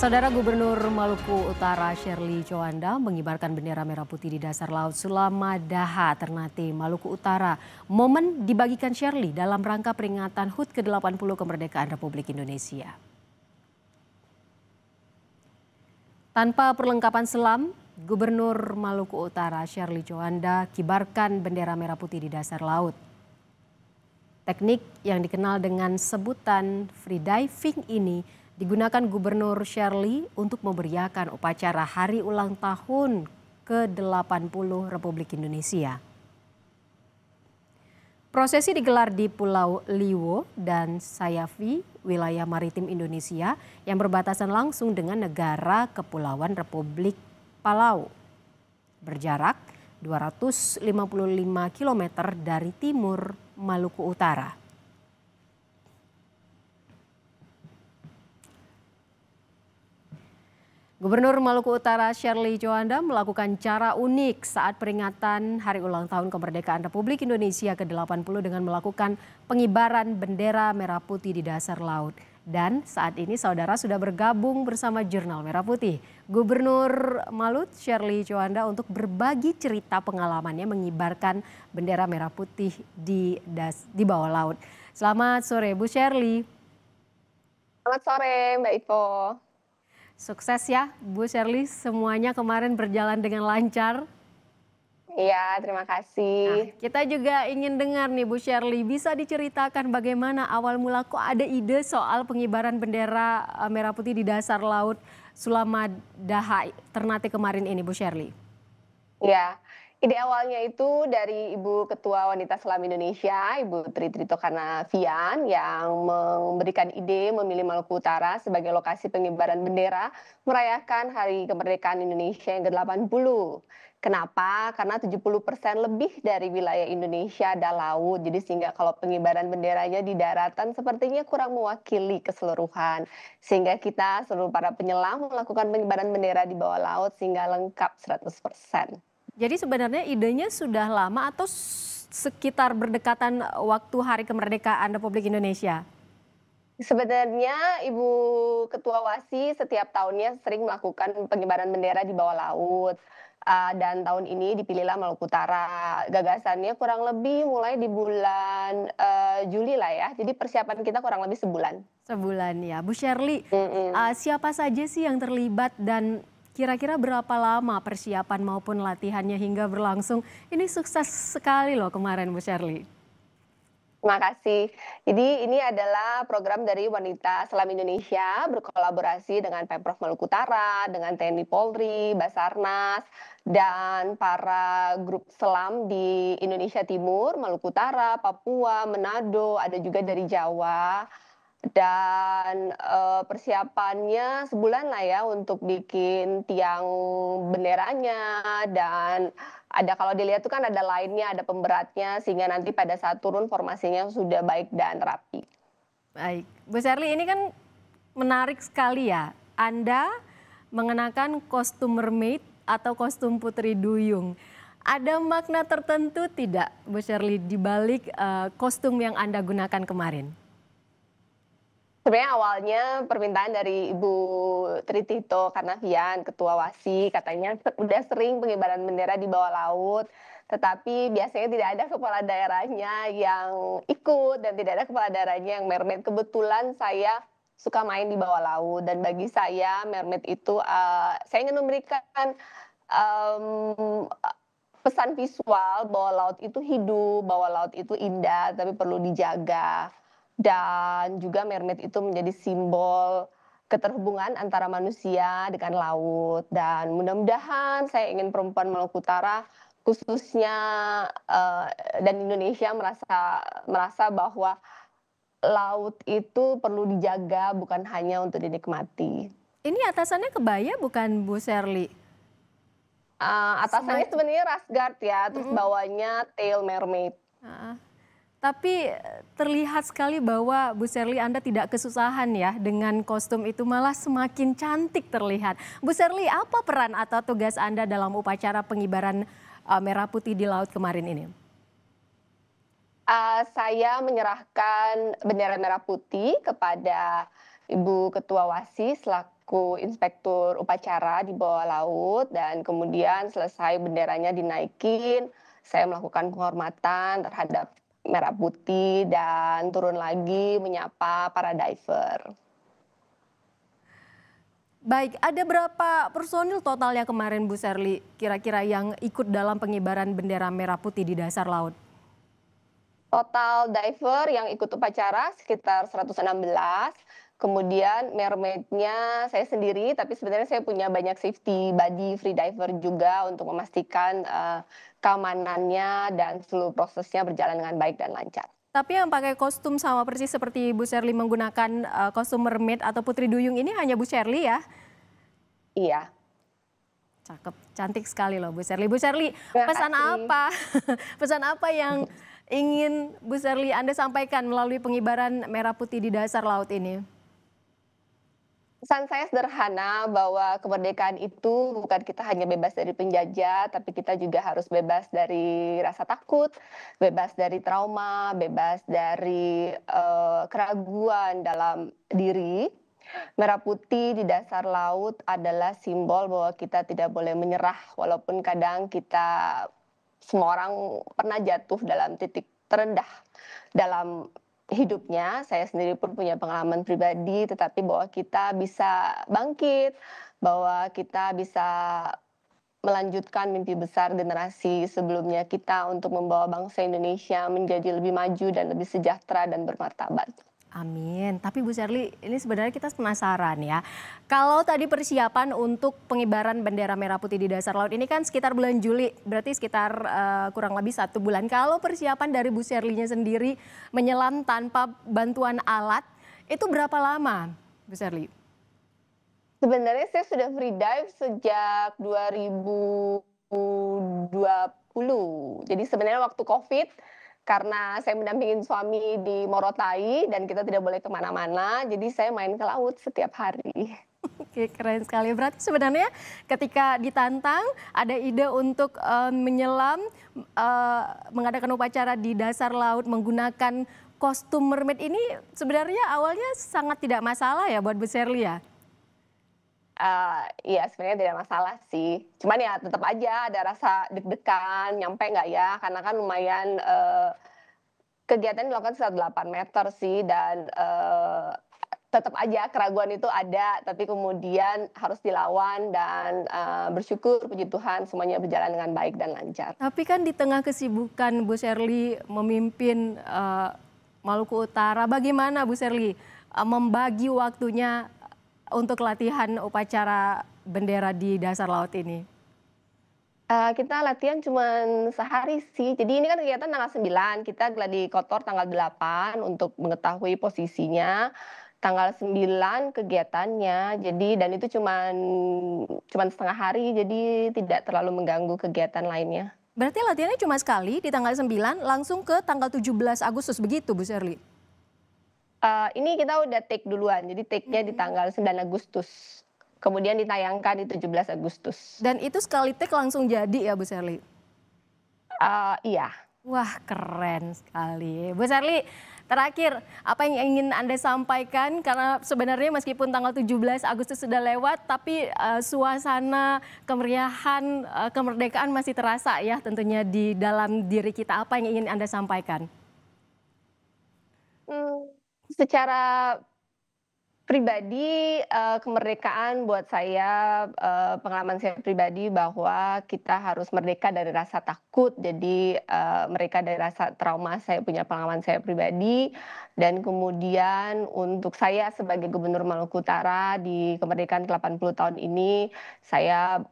Saudara Gubernur Maluku Utara Sherly Coanda mengibarkan bendera merah putih di dasar laut Sulamadaha, Ternate, Maluku Utara. Momen dibagikan Sherly dalam rangka peringatan HUT ke-80 kemerdekaan Republik Indonesia. Tanpa perlengkapan selam, Gubernur Maluku Utara Sherly Coanda kibarkan bendera merah putih di dasar laut. Teknik yang dikenal dengan sebutan free diving ini digunakan Gubernur Sherly untuk memeriahkan upacara Hari Ulang Tahun ke-80 Republik Indonesia. Prosesi digelar di Pulau Liwo dan Sayafi, wilayah maritim Indonesia yang berbatasan langsung dengan negara Kepulauan Republik Palau. Berjarak 255 km dari timur Maluku Utara. Gubernur Maluku Utara Sherly Coanda melakukan cara unik saat peringatan Hari Ulang Tahun Kemerdekaan Republik Indonesia ke-80 dengan melakukan pengibaran bendera merah putih di dasar laut. Dan saat ini saudara sudah bergabung bersama Jurnal Merah Putih. Gubernur Malut Sherly Coanda untuk berbagi cerita pengalamannya mengibarkan bendera merah putih di bawah laut. Selamat sore Bu Sherly. Selamat sore Mbak Ivo. Sukses ya Bu Sherly, semuanya kemarin berjalan dengan lancar. Iya, terima kasih. Nah, kita juga ingin dengar nih Bu Sherly, bisa diceritakan bagaimana awal mula kok ada ide soal pengibaran bendera merah putih di dasar laut Sulamadaha Ternate kemarin ini Bu Sherly? Iya, ide awalnya itu dari Ibu Ketua Wanita Selam Indonesia, Ibu Tri Trito Karnavian, yang memberikan ide memilih Maluku Utara sebagai lokasi pengibaran bendera merayakan Hari Kemerdekaan Indonesia yang ke-80. Kenapa? Karena 70% lebih dari wilayah Indonesia ada laut. Jadi sehingga kalau pengibaran benderanya di daratan sepertinya kurang mewakili keseluruhan. Sehingga kita seluruh para penyelam melakukan pengibaran bendera di bawah laut sehingga lengkap 100%. Jadi sebenarnya idenya sudah lama atau sekitar berdekatan waktu Hari Kemerdekaan Republik Indonesia? Sebenarnya Ibu Ketua WASI setiap tahunnya sering melakukan pengibaran bendera di bawah laut. Dan tahun ini dipilihlah Maluku Utara. Gagasannya kurang lebih mulai di bulan Juli lah ya. Jadi persiapan kita kurang lebih sebulan. Sebulan ya. Bu Sherly, siapa saja sih yang terlibat dan kira-kira berapa lama persiapan maupun latihannya hingga berlangsung? Ini sukses sekali loh kemarin Bu Sherly. Terima kasih. Jadi ini adalah program dari Wanita Selam Indonesia berkolaborasi dengan Pemprov Maluku Utara, dengan TNI Polri, Basarnas, dan para grup selam di Indonesia Timur, Maluku Utara, Papua, Manado, ada juga dari Jawa. Dan persiapannya sebulan lah ya untuk bikin tiang benderanya, dan ada kalau dilihat tuh kan ada lainnya, ada pemberatnya, sehingga nanti pada saat turun formasinya sudah baik dan rapi. Baik, Bu Sherly ini kan menarik sekali ya. Anda mengenakan kostum mermaid atau kostum putri duyung. Ada makna tertentu tidak Bu Sherly di balik kostum yang Anda gunakan kemarin? Sebenarnya awalnya permintaan dari Ibu Tri Tito Karnavian, Ketua WASI, katanya udah sering pengibaran bendera di bawah laut, tetapi biasanya tidak ada kepala daerahnya yang ikut dan tidak ada kepala daerahnya yang mermaid. Kebetulan saya suka main di bawah laut dan bagi saya mermaid itu saya ingin memberikan pesan visual bahwa laut itu hidup, bahwa laut itu indah, tapi perlu dijaga. Dan juga mermaid itu menjadi simbol keterhubungan antara manusia dengan laut. Dan mudah-mudahan saya ingin perempuan Maluku Utara khususnya dan Indonesia merasa bahwa laut itu perlu dijaga, bukan hanya untuk dinikmati. Ini atasannya kebaya bukan Bu Sherly? Atasannya sebenarnya rash guard ya, terus bawahnya tail mermaid. Tapi terlihat sekali bahwa Bu Sherly Anda tidak kesusahan ya dengan kostum itu, malah semakin cantik terlihat. Bu Sherly, apa peran atau tugas Anda dalam upacara pengibaran merah putih di laut kemarin ini? Saya menyerahkan bendera merah putih kepada Ibu Ketua WASI selaku inspektur upacara di bawah laut dan kemudian selesai benderanya dinaikin, saya melakukan penghormatan terhadap merah putih dan turun lagi menyapa para diver. Baik, ada berapa personil totalnya kemarin Bu Sherly kira-kira yang ikut dalam pengibaran bendera merah putih di dasar laut? Total diver yang ikut upacara sekitar 116, kemudian mermaid-nya saya sendiri, tapi sebenarnya saya punya banyak safety buddy free diver juga untuk memastikan, keamanannya dan seluruh prosesnya berjalan dengan baik dan lancar. Tapi yang pakai kostum sama persis seperti Bu Sherly menggunakan kostum mermaid atau Putri Duyung ini hanya Bu Sherly ya? Iya, Cakep, cantik sekali loh Bu Sherly. Bu Sherly, terima pesan kasih. apa? Pesan apa yang ingin Bu Sherly Anda sampaikan melalui pengibaran merah putih di dasar laut ini? Pesan saya sederhana bahwa kemerdekaan itu bukan kita hanya bebas dari penjajah, tapi kita juga harus bebas dari rasa takut, bebas dari trauma, bebas dari keraguan dalam diri. Merah putih di dasar laut adalah simbol bahwa kita tidak boleh menyerah, walaupun kadang kita semua orang pernah jatuh dalam titik terendah dalam hidupnya. Saya sendiri pun punya pengalaman pribadi, tetapi bahwa kita bisa bangkit, bahwa kita bisa melanjutkan mimpi besar generasi sebelumnya kita untuk membawa bangsa Indonesia menjadi lebih maju dan lebih sejahtera dan bermartabat. Amin. Tapi Bu Sherly, ini sebenarnya kita penasaran ya. Kalau tadi persiapan untuk pengibaran bendera merah putih di dasar laut ini kan sekitar bulan Juli, berarti sekitar kurang lebih 1 bulan. Kalau persiapan dari Bu Sherly-nya sendiri menyelam tanpa bantuan alat, itu berapa lama, Bu Sherly? Sebenarnya saya sudah free dive sejak 2020. Jadi sebenarnya waktu Covid, karena saya mendampingin suami di Morotai dan kita tidak boleh kemana-mana, jadi saya main ke laut setiap hari. Oke, keren sekali. Berarti sebenarnya ketika ditantang ada ide untuk menyelam, mengadakan upacara di dasar laut menggunakan kostum mermaid ini sebenarnya awalnya sangat tidak masalah ya buat Bu Sherly ya? Iya sebenarnya tidak masalah sih, cuman ya tetap aja ada rasa deg-degan, nyampe nggak ya? Karena kan lumayan, kegiatan dilakukan sekitar 8 meter sih dan, tetap aja keraguan itu ada, tapi kemudian harus dilawan dan, bersyukur puji Tuhan semuanya berjalan dengan baik dan lancar. Tapi kan di tengah kesibukan Bu Sherly memimpin Maluku Utara, bagaimana Bu Sherly membagi waktunya untuk latihan upacara bendera di dasar laut ini? Kita latihan cuman sehari sih, jadi ini kan kegiatan tanggal 9, kita gladi kotor tanggal 8 untuk mengetahui posisinya, tanggal 9 kegiatannya, jadi dan itu cuman setengah hari, jadi tidak terlalu mengganggu kegiatan lainnya. Berarti latihannya cuma sekali di tanggal 9 langsung ke tanggal 17 Agustus begitu Bu Sherly? Ini kita udah take duluan, jadi take-nya di tanggal 9 Agustus, kemudian ditayangkan di 17 Agustus. Dan itu sekali take langsung jadi ya Bu Sherly? Iya. Wah keren sekali. Bu Sherly, terakhir apa yang ingin Anda sampaikan? Karena sebenarnya meskipun tanggal 17 Agustus sudah lewat, tapi suasana kemeriahan kemerdekaan masih terasa ya tentunya di dalam diri kita. Apa yang ingin Anda sampaikan? Secara pribadi, kemerdekaan buat saya, pengalaman saya pribadi bahwa kita harus merdeka dari rasa takut. Jadi, merdeka dari rasa trauma, saya punya pengalaman saya pribadi. Dan kemudian untuk saya sebagai Gubernur Maluku Utara di kemerdekaan ke-80 tahun ini, saya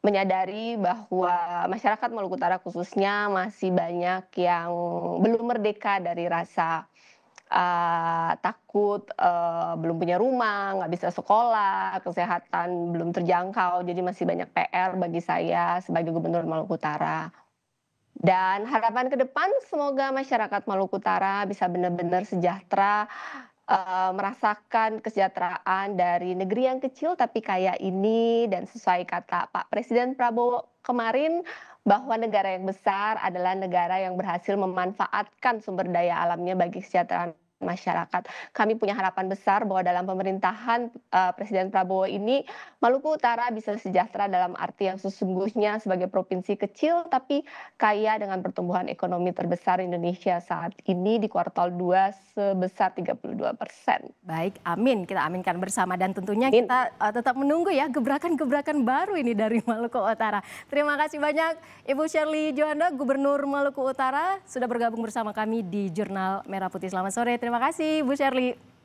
menyadari bahwa masyarakat Maluku Utara khususnya masih banyak yang belum merdeka dari rasa takut, belum punya rumah, nggak bisa sekolah, kesehatan belum terjangkau, jadi masih banyak PR bagi saya sebagai Gubernur Maluku Utara. Dan harapan ke depan semoga masyarakat Maluku Utara bisa benar-benar sejahtera, merasakan kesejahteraan dari negeri yang kecil tapi kaya ini dan sesuai kata Pak Presiden Prabowo kemarin, bahwa negara yang besar adalah negara yang berhasil memanfaatkan sumber daya alamnya bagi kesejahteraan masyarakat. Kami punya harapan besar bahwa dalam pemerintahan Presiden Prabowo ini Maluku Utara bisa sejahtera dalam arti yang sesungguhnya sebagai provinsi kecil tapi kaya dengan pertumbuhan ekonomi terbesar Indonesia saat ini di kuartal 2 sebesar 32%. Baik, amin. Kita aminkan bersama dan tentunya Amin. kita tetap menunggu ya gebrakan-gebrakan baru ini dari Maluku Utara. Terima kasih banyak Ibu Shirley Djuanda, Gubernur Maluku Utara, sudah bergabung bersama kami di Jurnal Merah Putih. Selamat sore. Terima kasih Bu Shirley.